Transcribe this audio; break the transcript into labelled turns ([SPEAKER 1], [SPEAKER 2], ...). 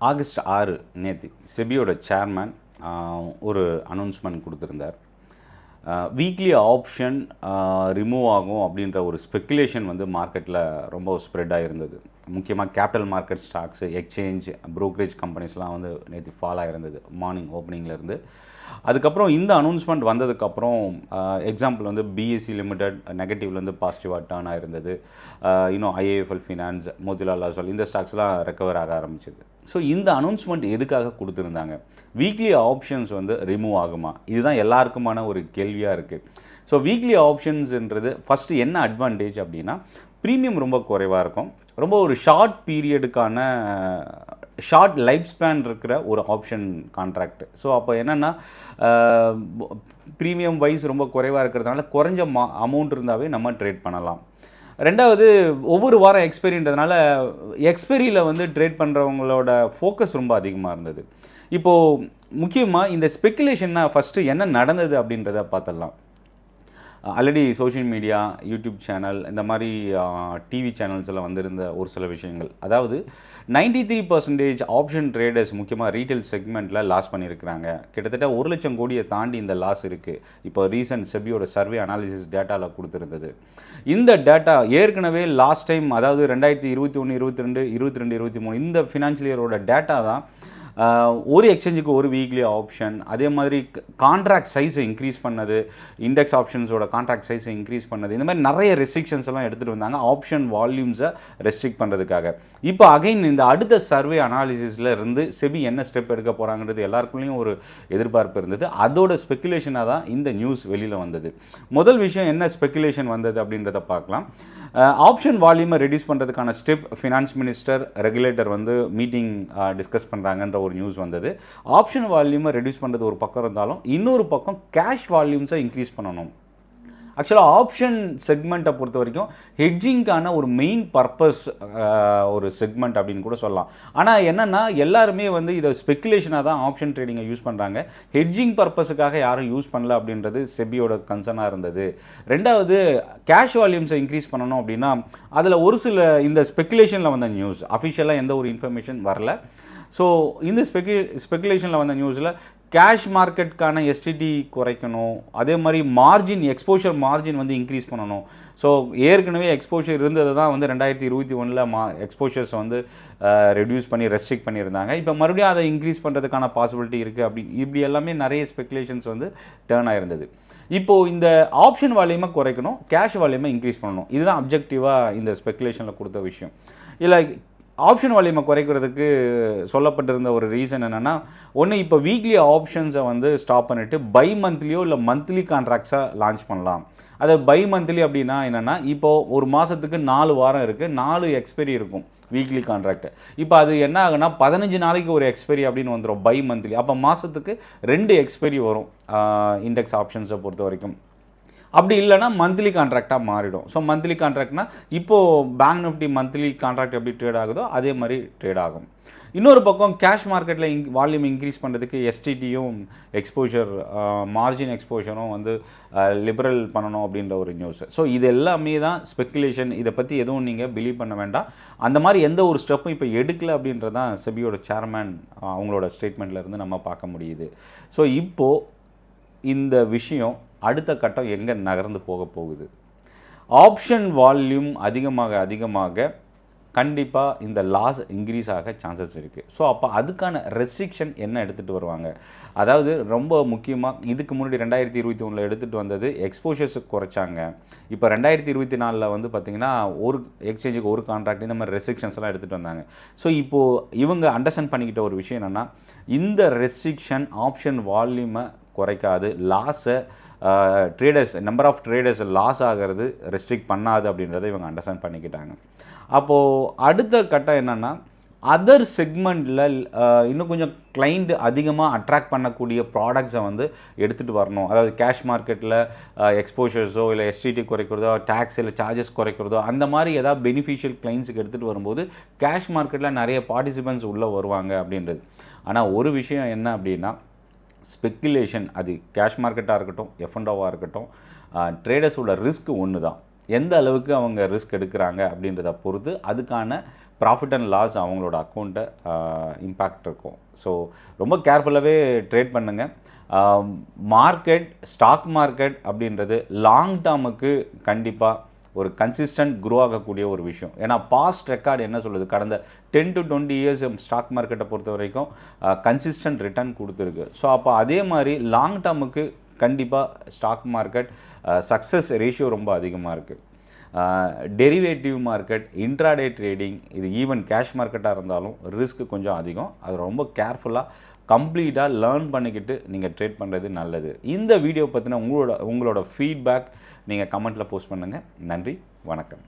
[SPEAKER 1] August 6 நேற்று செபியோட chairman ஒரு announcement கொடுத்துருந்தார். Weekly option remove ஆகும் அப்படின்ற ஒரு ஸ்பெக்குலேஷன் வந்து மார்க்கெட்டில் ரொம்ப ஸ்ப்ரெட் ஆகிருந்தது. முக்கியமாக capital market stocks, exchange, brokerage கம்பெனிஸ்லாம் வந்து நேற்று ஃபால் ஆகிருந்தது மார்னிங் ஓப்பனிங்லேருந்து. அதுக்கப்புறம் இந்த அனௌன்ஸ்மெண்ட் வந்ததுக்கப்புறம் எக்ஸாம்பிள் வந்து பிஎஸ்சி லிமிடெட் நெகட்டிவ்லேருந்து பாசிட்டிவாக டர்ன் ஆகிருந்தது. இன்னும் ஐஏஎஃப்எல் ஃபினான்ஸ், மோதிலால் ஆஸ்வால் இந்த ஸ்டாக்ஸ்லாம் ரெக்கவர் ஆக ஆரம்பிச்சிது. ஸோ இந்த அனௌன்ஸ்மெண்ட் எதுக்காக கொடுத்துருந்தாங்க? வீக்லி ஆப்ஷன்ஸ் வந்து ரிமூவ் ஆகுமா? இதுதான் எல்லாருக்குமான ஒரு கேள்வியாக இருக்குது. ஸோ வீக்லி ஆப்ஷன்ஸ்ன்றது ஃபஸ்ட்டு என்ன அட்வான்டேஜ் அப்படின்னா, ப்ரீமியம் ரொம்ப குறைவாக இருக்கும். ரொம்ப ஒரு ஷார்ட் பீரியடுக்கான ஷார்ட் லைஃப் ஸ்பேன் இருக்கிற ஒரு ஆப்ஷன் கான்ட்ராக்ட். ஸோ அப்போ என்னென்னா ப்ரீமியம் வைஸ் ரொம்ப குறைவாக இருக்கிறதுனால குறைஞ்ச அமௌண்ட் இருந்தாவே நம்ம ட்ரேட் பண்ணலாம். ரெண்டாவது, ஒவ்வொரு வாரம் எக்ஸ்பைரின்றதுனால எக்ஸ்பைரியில் வந்து ட்ரேட் பண்ணுறவங்களோட ஃபோக்கஸ் ரொம்ப அதிகமாக இருந்தது. இப்போது முக்கியமாக இந்த ஸ்பெக்குலேஷன்னா ஃபஸ்ட்டு என்ன நடந்தது அப்படின்றத பார்த்துடலாம். Already social media, YouTube channel, இந்த மாதிரி டிவி சேனல்ஸில் வந்திருந்த ஒரு சில விஷயங்கள், அதாவது 93% ஆப்ஷன் ட்ரேடர்ஸ் முக்கியமாக ரீட்டைல் செக்மெண்ட்டில் லாஸ் பண்ணியிருக்கிறாங்க. கிட்டத்தட்ட 1 லட்சம் கோடியை தாண்டி இந்த லாஸ் இருக்குது. இப்போ ரீசன்ட் செபியோட சர்வே அனாலிசிஸ் டேட்டாவில் கொடுத்துருந்தது. இந்த டேட்டா ஏற்கனவே லாஸ்ட் டைம், அதாவது 2021, 22, 22, 23 இந்த ஃபினான்ஷியல் இயரோட டேட்டா தான் ஒரு எக்ஸ்சேஞ்சுக்கு ஒரு வீக்லி ஆப்ஷன், அதே மாதிரி கான்ட்ராக்ட் சைஸை இன்க்ரீஸ் பண்ணது, இண்டெக்ஸ் ஆப்ஷன்ஸோட கான்ட்ராக்ட் சைஸை இன்க்ரீஸ் பண்ணது, இந்த மாதிரி நிறைய ரெஸ்ட்ரிக்ஷன்ஸ் எல்லாம் எடுத்துகிட்டு வந்தாங்க ஆப்ஷன் வால்யூம்ஸை ரெஸ்ட்ரிக்ட் பண்ணுறதுக்காக. இப்போ அகைன் இந்த அடுத்த சர்வே அனாலிசிஸில் இருந்து செபி என்ன ஸ்டெப் எடுக்க போகிறாங்கிறது எல்லாருக்குள்ளேயும் ஒரு எதிர்பார்ப்பு இருந்தது. அதோட ஸ்பெக்குலேஷனாக தான் இந்த நியூஸ் வெளியில் வந்தது. முதல் விஷயம் என்ன ஸ்பெக்குலேஷன் வந்தது அப்படின்றத பார்க்கலாம். ஆப்ஷன் வால்யூமை ரெடியூஸ் பண்ணுறதுக்கான ஸ்டெப் ஃபினான்ஸ் மினிஸ்டர், ரெகுலேட்டர் வந்து மீட்டிங் டிஸ்கஸ் பண்ணுறாங்கன்ற ஒரு நியூஸ் வந்தது. ஆப்ஷன் வால்யூமை ரெடியூஸ் பண்ணுறது ஒரு பக்கம் இருந்தாலும் இன்னொரு பக்கம் கேஷ் வால்யூம்ஸை இன்க்ரீஸ் பண்ணணும். ஆக்சுவலாக ஆப்ஷன் செக்மெண்ட்டை பொறுத்த வரைக்கும் ஹெட்ஜிங்கான ஒரு மெயின் பர்பஸ் ஒரு செக்மெண்ட் அப்படின்னு கூட சொல்லலாம். ஆனால் என்னென்னா எல்லாருமே வந்து இதை ஸ்பெக்குலேஷனாக தான் ஆப்ஷன் ட்ரேடிங்கை யூஸ் பண்ணுறாங்க. ஹெட்ஜிங் பர்பஸுக்காக யாரும் யூஸ் பண்ணல அப்படின்றது செபியோட கன்சர்னாக இருந்தது. ரெண்டாவது, கேஷ் வால்யூம்ஸை இன்க்ரீஸ் பண்ணணும் அப்படின்னா அதில் ஒரு சில இந்த ஸ்பெக்குலேஷனில் வந்த நியூஸ், அஃபிஷியலாக எந்த ஒரு இன்ஃபர்மேஷன் வரல. ஸோ இந்த ஸ்பெக்குலேஷனில் வந்த நியூஸில் கேஷ் மார்க்கெட்டுக்கான எஸ்டிடி குறைக்கணும், அதே மாதிரி மார்ஜின், எக்ஸ்போஷர் மார்ஜின் வந்து இன்க்ரீஸ் பண்ணணும். ஸோ ஏற்கனவே எக்ஸ்போஷர் இருந்தது தான் வந்து 2021 எக்ஸ்போஷர்ஸ் வந்து ரெடியூஸ் பண்ணி ரெஸ்ட்ரிக்ட் பண்ணியிருந்தாங்க. இப்போ மறுபடியும் அதை இன்க்ரீஸ் பண்ணுறதுக்கான பாசிபிலிட்டி இருக்குது. இப்படி எல்லாமே நிறைய ஸ்பெக்குலேஷன்ஸ் வந்து டேர்ன் ஆயிருந்தது. இப்போது இந்த ஆப்ஷன் வால்யூமை குறைக்கணும், கேஷ் வால்யூமை இன்க்ரீஸ் பண்ணணும். இதுதான் அப்ஜெக்டிவாக இந்த ஸ்பெக்குலேஷனில் கொடுத்த விஷயம். இல்லை, ஆப்ஷன் வால்யூமை குறைக்கிறதுக்கு சொல்லப்பட்டிருந்த ஒரு ரீசன் என்னென்னா, ஒன்று இப்போ வீக்லி ஆப்ஷன்ஸை வந்து ஸ்டாப் பண்ணிவிட்டு பை மந்த்லியோ இல்லை மந்த்லி கான்ட்ராக்ட்ஸாக லான்ச் பண்ணலாம். அதை பை மந்த்லி அப்படின்னா என்னென்னா, இப்போது ஒரு மாதத்துக்கு 4 வாரம் இருக்குது, 4 எக்ஸ்பைரி இருக்கும் வீக்லி கான்ட்ராக்ட். இப்போ அது என்ன ஆகுனா 15 நாளைக்கு ஒரு எக்ஸ்பைரி அப்படின்னு வந்துடும் பை மந்த்லி. அப்போ மாதத்துக்கு 2 எக்ஸ்பைரி வரும் இண்டெக்ஸ் ஆப்ஷன்ஸை பொறுத்த வரைக்கும். அப்படி இல்லைனா மந்த்லி கான்ட்ராக்டாக மாறிடும். ஸோ மந்த்லி கான்ட்ராக்ட்னா இப்போது பேங்க் நிஃப்டி மந்த்லி கான்ட்ராக்ட் எப்படி ட்ரேட் ஆகுதோ அதே மாதிரி ட்ரேட் ஆகும். இன்னொரு பக்கம் கேஷ் மார்க்கெட்டில் வால்யூம் இன்க்ரீஸ் பண்ணுறதுக்கு எஸ்டிடியும் எக்ஸ்போஷர், மார்ஜின் எக்ஸ்போஷரும் வந்து லிபரல் பண்ணணும் அப்படின்ற ஒரு நியூஸ். ஸோ இது எல்லாமே தான் ஸ்பெக்குலேஷன். இதை பற்றி எதுவும் நீங்கள் பிலீவ் பண்ண வேண்டாம். அந்த மாதிரி எந்த ஒரு ஸ்டெப்பும் இப்போ எடுக்கலை அப்படின்றது தான் செபியோட சேர்மேன் அவங்களோட ஸ்டேட்மெண்ட்லேருந்து நம்ம பார்க்க முடியுது. ஸோ இப்போது இந்த விஷயம் அடுத்த கட்டம் எங்கே நகர்ந்து போக போகுது? ஆப்ஷன் வால்யூம் அதிகமாக கண்டிப்பாக இந்த லாஸ் இன்க்ரீஸ் ஆக சான்சஸ் இருக்குது. ஸோ அப்போ அதுக்கான ரெஸ்ட்ரிக்ஷன் என்ன எடுத்துகிட்டு வருவாங்க? அதாவது ரொம்ப முக்கியமாக இதுக்கு முன்னாடி 2021 எடுத்துகிட்டு வந்தது எக்ஸ்போஷர்ஸ் குறைச்சாங்க. இப்போ 2024 வந்து பார்த்திங்கன்னா ஒரு எக்ஸ்சேஞ்சுக்கு ஒரு கான்ட்ராக்ட், இந்த மாதிரி ரெஸ்ட்ரிக்ஷன்ஸ்லாம் எடுத்துகிட்டு வந்தாங்க. ஸோ இப்போது இவங்க அண்டர்ஸ்டாண்ட் பண்ணிக்கிட்ட ஒரு விஷயம் என்னென்னா, இந்த ரெஸ்ட்ரிக்ஷன் ஆப்ஷன் வால்யூமை குறைக்காது, லாஸை traders, number of traders loss ஆகிறது ரெஸ்ட்ரிக்ட் பண்ணாது அப்படின்றத இவங்க அண்டர்ஸ்டாண்ட் பண்ணிக்கிட்டாங்க. அப்போது அடுத்த கட்டம் என்னென்னா, அதர் செக்மெண்ட்டில் இன்னும் கொஞ்சம் கிளைண்ட் அதிகமாக அட்ராக்ட் பண்ணக்கூடிய ப்ராடக்ட்ஸை வந்து எடுத்துகிட்டு வரணும். அதாவது கேஷ் மார்க்கெட்டில் எக்ஸ்போஷர்ஸோ இல்லை எஸ்டிடி குறைக்கிறதோ, டேக்ஸ் இல்லை சார்ஜஸ் குறைக்கிறதோ, அந்த மாதிரி ஏதாவது பெனிஃபிஷியல் கிளைண்ட்ஸுக்கு எடுத்துகிட்டு வரும்போது கேஷ் மார்க்கெட்டில் நிறைய பார்ட்டிசிபெண்ட்ஸ் உள்ளே வருவாங்க அப்படின்றது. ஆனால் ஒரு விஷயம் என்ன அப்படின்னா, ஸ்பெக்குலேஷன், அது கேஷ் மார்க்கெட்டாக இருக்கட்டும், எஃப்என்டோவாக இருக்கட்டும், ட்ரேடர்ஸோட ரிஸ்க் ஒன்று தான். எந்த அளவுக்கு அவங்க ரிஸ்க் எடுக்கிறாங்க அப்படின்றத பொறுத்து அதுக்கான ப்ராஃபிட் அண்ட் லாஸ் அவங்களோட அக்கௌண்ட்டை இம்பேக்ட் இருக்கும். ஸோ ரொம்ப கேர்ஃபுல்லாகவே ட்ரேட் பண்ணுங்கள். மார்க்கெட், ஸ்டாக் மார்க்கெட் அப்படின்றது லாங் டேர்முக்கு கண்டிப்பாக ஒரு கன்சிஸ்டன்ட் க்ரோ ஆகக்கூடிய ஒரு விஷயம். ஏன்னா பாஸ்ட் ரெக்கார்டு என்ன சொல்லுது, கடந்த 10 to 20 இயர்ஸ் ஸ்டாக் மார்க்கெட்டை பொறுத்த வரைக்கும் கன்சிஸ்டன்ட் ரிட்டர்ன் கொடுத்துருக்கு. ஸோ அப்போ அதே மாதிரி லாங் டேர்முக்கு கண்டிப்பாக ஸ்டாக் மார்க்கெட் சக்ஸஸ் ரேஷியோ ரொம்ப அதிகமாக இருக்குது. டெரிவேட்டிவ் மார்க்கெட், இன்ட்ராடே ட்ரேடிங், இது ஈவன் கேஷ் மார்க்கெட்டாக இருந்தாலும் ரிஸ்க் கொஞ்சம் அதிகம். அது ரொம்ப கேர்ஃபுல்லாக கம்ப்ளீட்டாக லேர்ன் பண்ணிக்கிட்டு நீங்கள் ட்ரேட் பண்ணுறது நல்லது. இந்த வீடியோ பற்றின உங்களோட ஃபீட்பேக் நீங்கள் கமெண்ட்டில் போஸ்ட் பண்ணுங்கள். நன்றி, வணக்கம்.